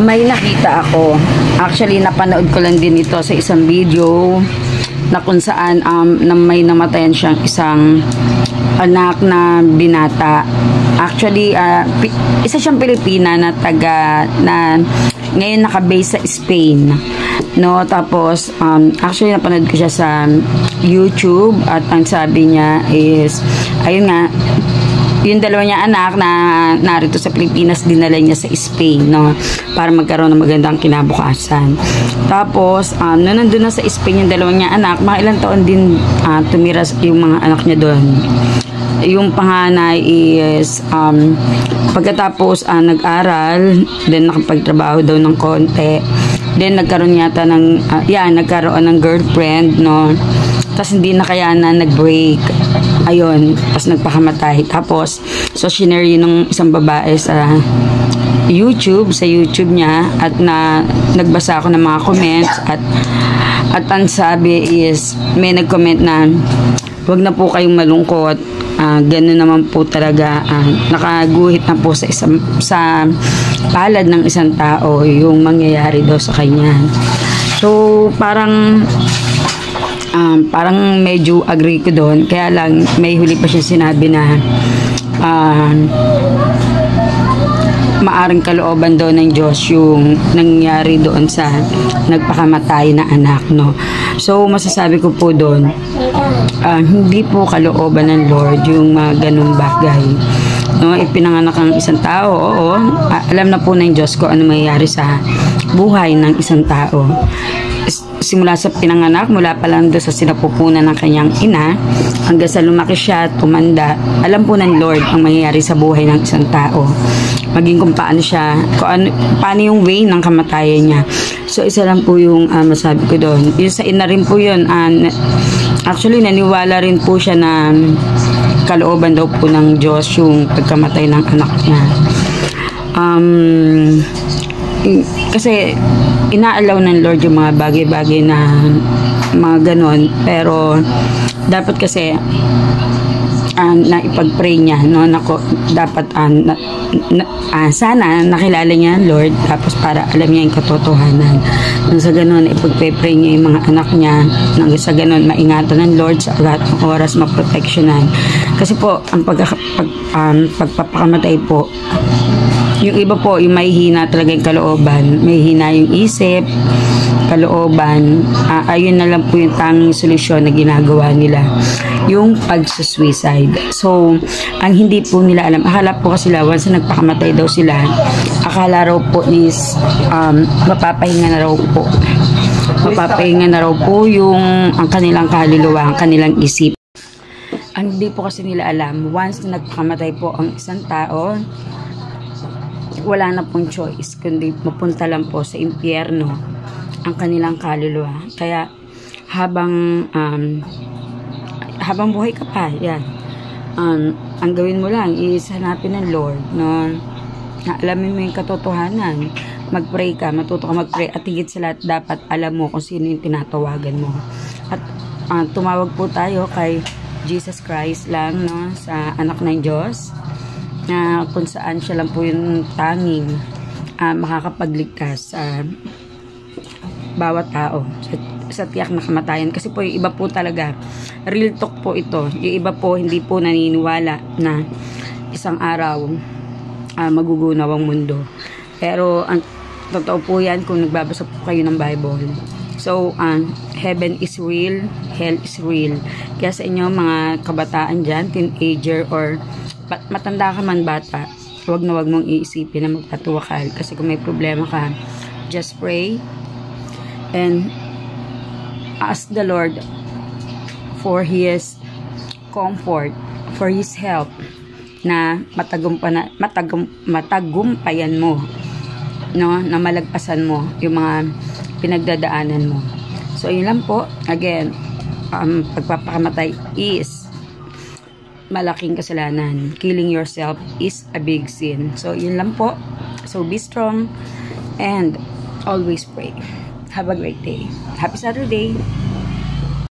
May nakita ako. Actually, napanood ko lang din ito sa isang video na kung saan na may namatayan siyang isang anak na binata. Actually, isa siyang Pilipina na ngayon naka-base sa Spain. No, tapos actually napanood ko siya sa YouTube at ang sabi niya is ayun nga, yung dalawa niya anak na narito sa Pilipinas, dinala niya sa Spain, no, para magkaroon ng magandang kinabukasan. Tapos, nung nandun na sa Spain yung dalawa niya anak, mga ilang taon din tumira yung mga anak niya doon. Yung panganay is, pagkatapos nag-aral, then nakapagtrabaho daw ng konti, then nagkaroon yata ng, nagkaroon ng girlfriend, no, tapos hindi na kaya na nag-break. Ayun, tapos nagpakamatay. Tapos, so shinare yun ng isang babae sa YouTube niya, at nagbasa ako ng mga comments, at ang sabi is, may nag-comment na, wag na po kayong malungkot, ganun naman po talaga, nakaguhit na po sa palad ng isang tao yung mangyayari daw sa kanya. So, parang medyo agree ko doon. Kaya lang, may huli pa siya sinabi na maaring kalooban doon ng Diyos yung nangyari doon sa nagpakamatay na anak, no. So, masasabi ko po doon, hindi po kalooban ng Lord yung mga ganung bagay. No, ipinanganak ang isang tao, oo, alam na po ng Diyos ko ano mangyayari sa buhay ng isang tao. Simula sa pinanganak, mula pa lang doon sa sinapupunan ng kanyang ina, hanggang sa lumaki siya, tumanda, alam po ng Lord ang mangyayari sa buhay ng isang tao. Maging kung paano siya, paano yung way ng kamatayan niya. So, isa lang po yung masabi ko doon. Yung sa ina rin po yun, actually, naniwala rin po siya na kalooban daw po ng Diyos yung pagkamatay ng anak niya. Kasi inaalaw ng Lord yung mga bagay-bagay na mga ganon, pero dapat kasi na ipag-pray niya, no, dapat sana nakilala niya ang Lord, tapos para alam niya yung katotohanan. Nang sa ganon, ipag-pray niya yung mga anak niya, nang sa ganon, maingatan ng Lord sa lahat ng oras, maproteksyonan. Kasi po, ang pagpapakamatay po, yung iba po, yung may hina talaga yung kalooban, may hina yung isip, kalooban, ayun na lang po yung tanging solusyon na ginagawa nila, yung pagsusuicide. So, ang hindi po nila alam, akala po kasi sila, once na nagpakamatay daw sila, akala raw po is, mapapahinga na raw po. Mapapahinga na raw po yung ang kanilang kaluluwa, ang kanilang isip. Ang hindi po kasi nila alam, once na nagpakamatay po ang isang tao, wala na pong choice kundi mapunta lang po sa impyerno ang kanilang kaluluwa. Kaya habang buhay ka pa, yan, ang gawin mo lang is hanapin ng Lord, no, na alamin mo yung katotohanan, mag-pray ka, matuto ka mag-pray, at higit sa lahat dapat alam mo kung sino yung tinatawagan mo. At tumawag po tayo kay Jesus Christ lang, no, sa anak ng Diyos, na kung saan siya lang po yung tanging makakapagligtas sa bawat tao sa tiyak na kamatayan. Kasi po yung iba po talaga, real talk po ito, yung iba po hindi po naniniwala na isang araw magugunaw ang mundo. Pero ang totoo po yan kung nagbabasa po kayo ng Bible. So, heaven is real, hell is real. Kaya sa inyo mga kabataan dyan, teenager or matanda ka man bata, wag na wag mong iisipin na magpatuwakal. Kasi kung may problema ka, just pray and ask the Lord for His comfort, for His help, na matagumpayan mo, no, na malagpasan mo yung mga pinagdadaanan mo. So, yun lang po. Again, pagpapakamatay is malaking kasalanan. Killing yourself is a big sin. So, yun lang po. So, be strong and always pray. Have a great day. Happy Saturday!